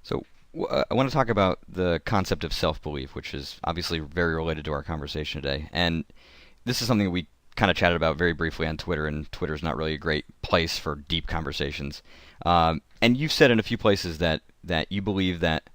So I want to talk about the concept of self-belief, which is obviously very related to our conversation today. And this is something that we kind of chatted about very briefly on Twitter, and Twitter is not really a great place for deep conversations. And you've said in a few places that you believe that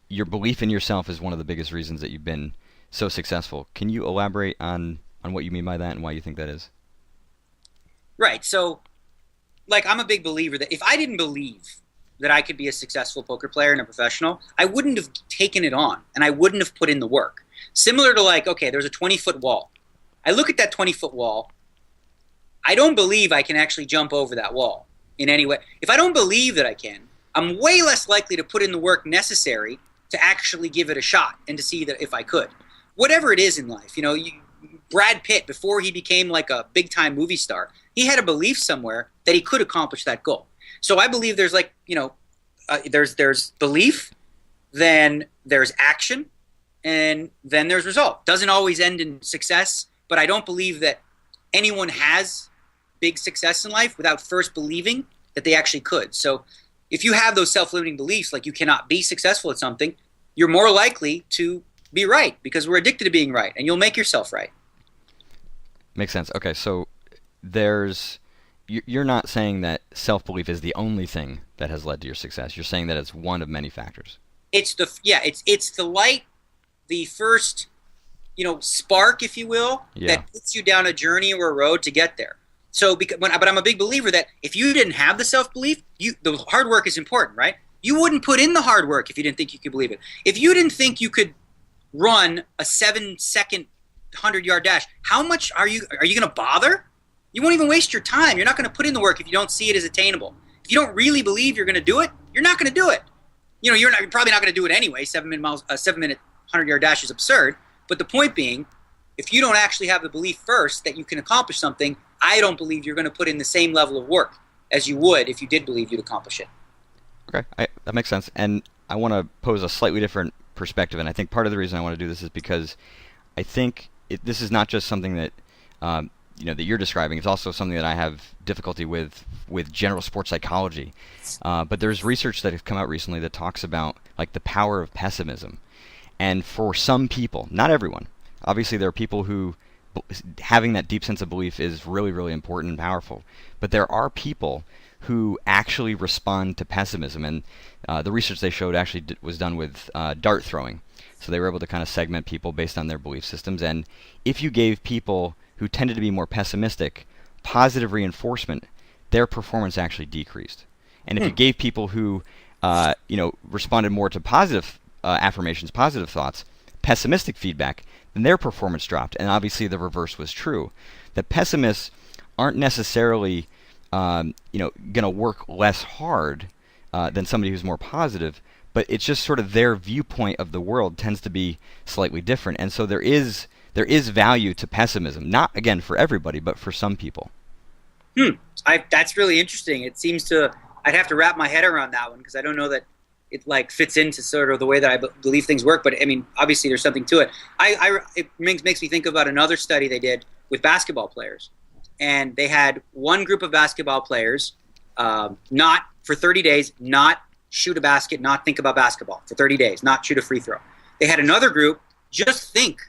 your belief in yourself is one of the biggest reasons that you've been so successful. Can you elaborate on what you mean by that and why you think that is? Right. So, like, I'm a big believer that if I didn't believe that I could be a successful poker player and a professional, I wouldn't have taken it on and I wouldn't have put in the work. Similar to, like, okay, there's a 20-foot wall. I look at that 20-foot wall. I don't believe I can actually jump over that wall in any way. If I don't believe that I can, I'm way less likely to put in the work necessary to actually give it a shot and to see that if I could. Whatever it is in life, Brad Pitt, before he became like a big-time movie star, he had a belief somewhere that he could accomplish that goal. So I believe there's there's belief, then there's action, and then there's result. Doesn't always end in success, but I don't believe that anyone has big success in life without first believing that they actually could. So if you have those self-limiting beliefs, like you cannot be successful at something, you're more likely to be right because we're addicted to being right, and you'll make yourself right. Makes sense. Okay, so you're not saying that self-belief is the only thing that has led to your success. You're saying that it's one of many factors. It's the light, the first, spark, if you will, that puts you down a journey or a road to get there. So, but I'm a big believer that if you didn't have the self-belief, the hard work is important, right? You wouldn't put in the hard work if you didn't think you could believe it. If you didn't think you could run a 7-second 100-yard dash, how much are you going to bother? You won't even waste your time. You're not going to put in the work if you don't see it as attainable. If you don't really believe you're going to do it, you're not going to do it. You're probably not going to do it anyway. 7-minute 100-yard dash is absurd. But the point being, if you don't actually have the belief first that you can accomplish something, I don't believe you're going to put in the same level of work as you would if you did believe you'd accomplish it. Okay, that makes sense. And I want to pose a slightly different perspective. And I think part of the reason I want to do this is because I think this is not just something that that you're describing. It's also something that I have difficulty with general sports psychology. But there's research that has come out recently that talks about like the power of pessimism. And for some people, not everyone, obviously there are people who having that deep sense of belief is really, really important and powerful. But there are people who actually respond to pessimism. And the research they showed actually was done with dart throwing. So they were able to kind of segment people based on their belief systems. And if you gave people who tended to be more pessimistic positive reinforcement, their performance actually decreased. And if you gave people who responded more to positive affirmations, positive thoughts, pessimistic feedback, then their performance dropped. And obviously the reverse was true. That pessimists aren't necessarily going to work less hard than somebody who's more positive, but it's just sort of their viewpoint of the world tends to be slightly different. And so there is value to pessimism, not again for everybody, but for some people. That's really interesting. It seems to I'd have to wrap my head around that one because I don't know that it like fits into sort of the way that I believe things work. But I mean, obviously there's something to it. It makes me think about another study they did with basketball players, and they had one group of basketball players not for 30 days, not shoot a basket, not think about basketball for 30 days, not shoot a free throw. They had another group just think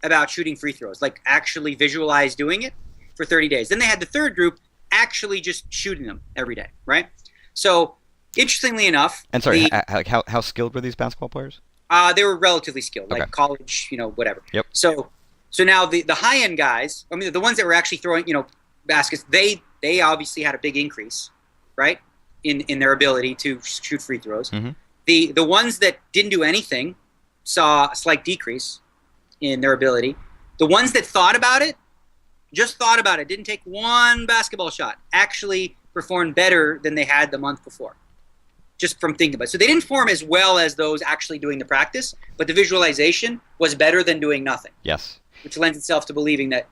about shooting free throws, like actually visualize doing it for 30 days. Then they had the third group actually just shooting them every day, right? So interestingly enough, and sorry, how skilled were these basketball players? They were relatively skilled, like college, whatever. Yep. So now the high end guys, I mean the ones that were actually throwing, baskets, they obviously had a big increase, right, in their ability to shoot free throws. Mm-hmm. The ones that didn't do anything saw a slight decrease in their ability. The ones that thought about it, just thought about it, didn't take one basketball shot, actually performed better than they had the month before, just from thinking about it. So they didn't form as well as those actually doing the practice, but the visualization was better than doing nothing. Yes. Which lends itself to believing that,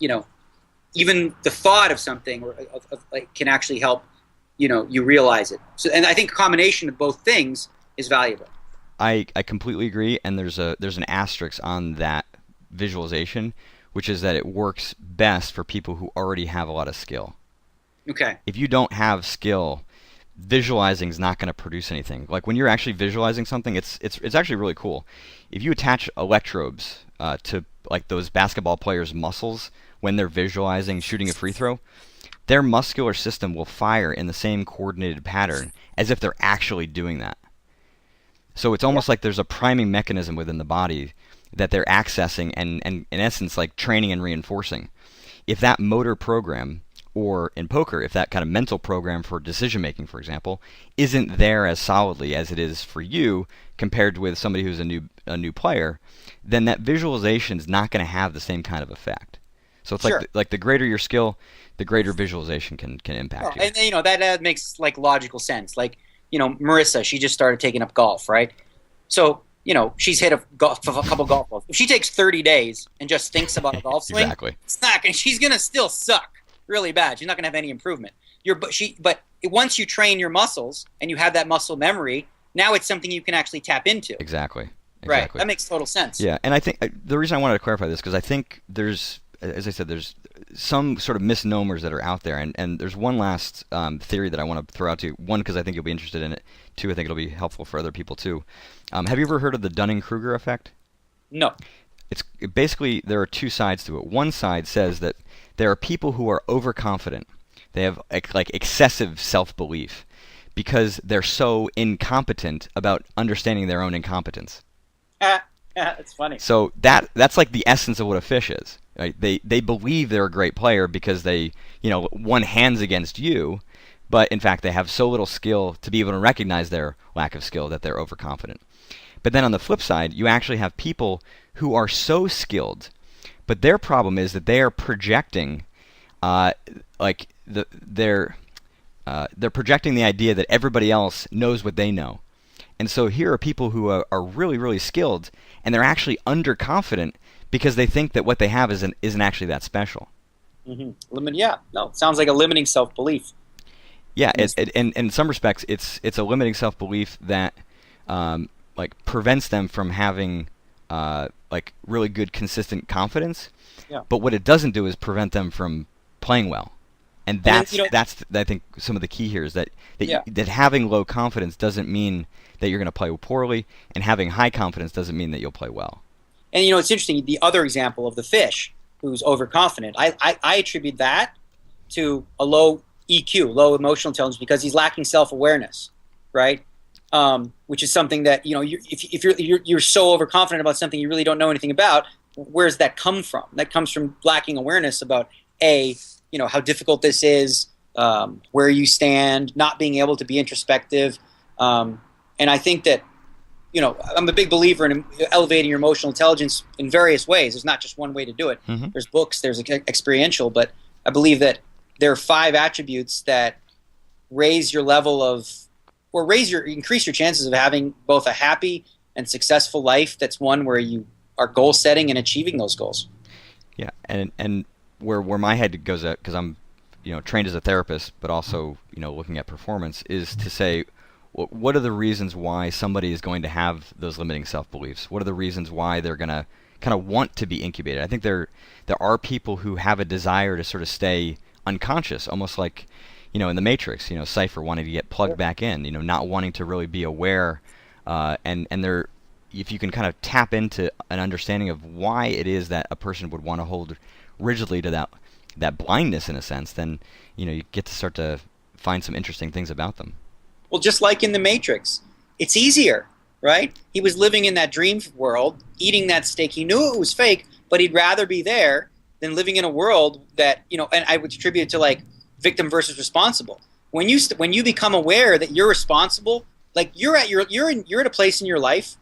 even the thought of something can actually help, you realize it. So, and I think a combination of both things is valuable. I completely agree, and there's an asterisk on that visualization, which is that it works best for people who already have a lot of skill. Okay. If you don't have skill, visualizing is not going to produce anything. Like when you're actually visualizing something, it's actually really cool. If you attach electrodes to like those basketball players' muscles when they're visualizing shooting a free throw, their muscular system will fire in the same coordinated pattern as if they're actually doing that. So it's almost like there's a priming mechanism within the body that they're accessing and in essence like training and reinforcing. If that motor program, or in poker, if that kind of mental program for decision making, for example, isn't there as solidly as it is for you compared with somebody who's a new player, then that visualization is not going to have the same kind of effect. So it's Sure. like the greater your skill, the greater visualization can impact you. And that makes like logical sense. Like Marissa, she just started taking up golf, right? So she's hit a couple golf balls. If she takes 30 days and just thinks about a golf swing, Exactly. it's not gonna. She's gonna still suck really bad. She's not gonna have any improvement. But once you train your muscles and you have that muscle memory, now it's something you can actually tap into. Exactly. Right. That makes total sense. Yeah, and I think the reason I wanted to clarify this because I think there's, as I said, there's some sort of misnomers that are out there, and there's one last theory that I want to throw out to you. One, because I think you'll be interested in it. Two, I think it'll be helpful for other people too. Have you ever heard of the Dunning Kruger effect? No. Basically there are two sides to it. One side says that there are people who are overconfident. They have like excessive self-belief because they're so incompetent about understanding their own incompetence. That's funny. So that's like the essence of what a fish is. Right? They believe they're a great player because they won hands against you, but in fact they have so little skill to be able to recognize their lack of skill that they're overconfident. But then on the flip side, you actually have people who are so skilled, but their problem is that they are projecting, they're projecting the idea that everybody else knows what they know. And so here are people who are really, really skilled, and they're actually underconfident because they think that what they have isn't actually that special. Mm-hmm. Yeah, no, it sounds like a limiting self-belief. Yeah, in some respects, it's a limiting self-belief that prevents them from having really good, consistent confidence. Yeah. But what it doesn't do is prevent them from playing well. And that's I think some of the key here is that having low confidence doesn't mean that you're going to play poorly, and having high confidence doesn't mean that you'll play well. And it's interesting. The other example of the fish who's overconfident, I attribute that to a low EQ, low emotional intelligence, because he's lacking self-awareness, right? Which is something that if you're so overconfident about something you really don't know anything about, where does that come from? That comes from lacking awareness about how difficult this is, where you stand, not being able to be introspective, and I think that I'm a big believer in elevating your emotional intelligence in various ways. There's not just one way to do it. Mm-hmm. There's books, there's experiential, but I believe that there are 5 attributes that raise your level of, or increase your chances of having both a happy and successful life. That's one where you are goal setting and achieving those goals. Yeah, and where my head goes at, because I'm trained as a therapist, but also looking at performance, is to say, what are the reasons why somebody is going to have those limiting self-beliefs? What are the reasons why they're going to kind of want to be incubated? I think there are people who have a desire to sort of stay unconscious, almost like in the Matrix, Cypher wanting to get plugged back in, not wanting to really be aware, and there, if you can kind of tap into an understanding of why it is that a person would want to hold rigidly to that blindness in a sense, then you get to start to find some interesting things about them. Well, just like in the Matrix, it's easier, right? He was living in that dream world, eating that steak. He knew it was fake, but he'd rather be there than living in a world that and I would attribute it to like victim versus responsible. When you become aware that you're responsible, like you're at a place in your life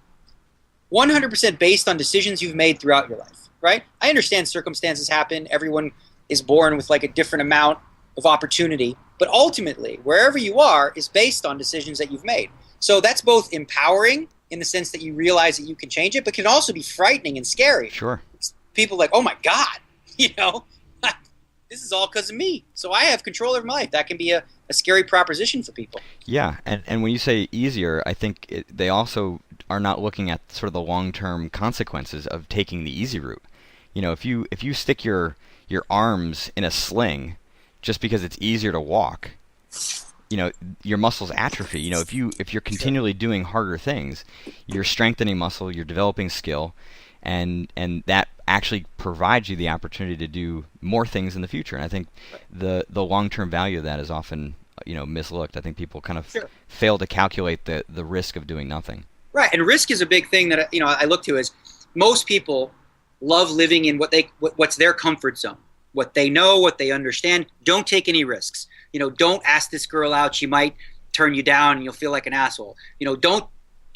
100% based on decisions you've made throughout your life, right? I understand circumstances happen. Everyone is born with like a different amount of opportunity, but ultimately wherever you are is based on decisions that you've made. So that's both empowering in the sense that you realize that you can change it, but can also be frightening and scary. Sure. People like, oh my God, this is all because of me. So I have control over my life. That can be a scary proposition for people. Yeah, and when you say easier, I think they also are not looking at sort of the long-term consequences of taking the easy route. If you stick your arms in a sling just because it's easier to walk, your muscles atrophy. If you're continually doing harder things, you're strengthening muscle, you're developing skill, and that actually provides you the opportunity to do more things in the future. And I think the long-term value of that is often mislooked. I think people kind of Sure. fail to calculate the risk of doing nothing. Right, and risk is a big thing that I look to. Is most people love living in what's their comfort zone, what they know, what they understand. Don't take any risks. Don't ask this girl out; she might turn you down, and you'll feel like an asshole. Don't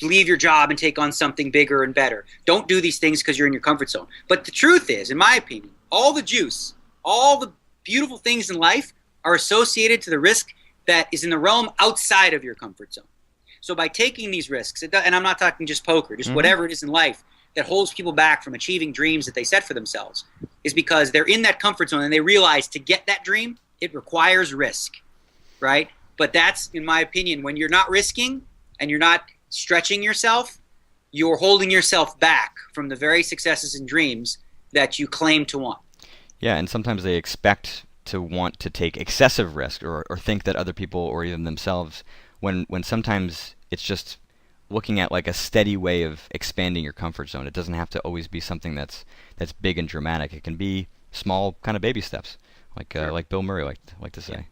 leave your job and take on something bigger and better. Don't do these things because you're in your comfort zone. But the truth is, in my opinion, all the juice, all the beautiful things in life are associated to the risk that is in the realm outside of your comfort zone. So by taking these risks, and I'm not talking just poker, just whatever it is in life that holds people back from achieving dreams that they set for themselves, is because they're in that comfort zone and they realize to get that dream, it requires risk, right? But that's, in my opinion, when you're not risking and you're not stretching yourself, you're holding yourself back from the very successes and dreams that you claim to want. Yeah, and sometimes they expect to want to take excessive risk or think that other people or even themselves, when sometimes it's just looking at like a steady way of expanding your comfort zone. It doesn't have to always be something that's big and dramatic. It can be small kind of baby steps, like Bill Murray like to say.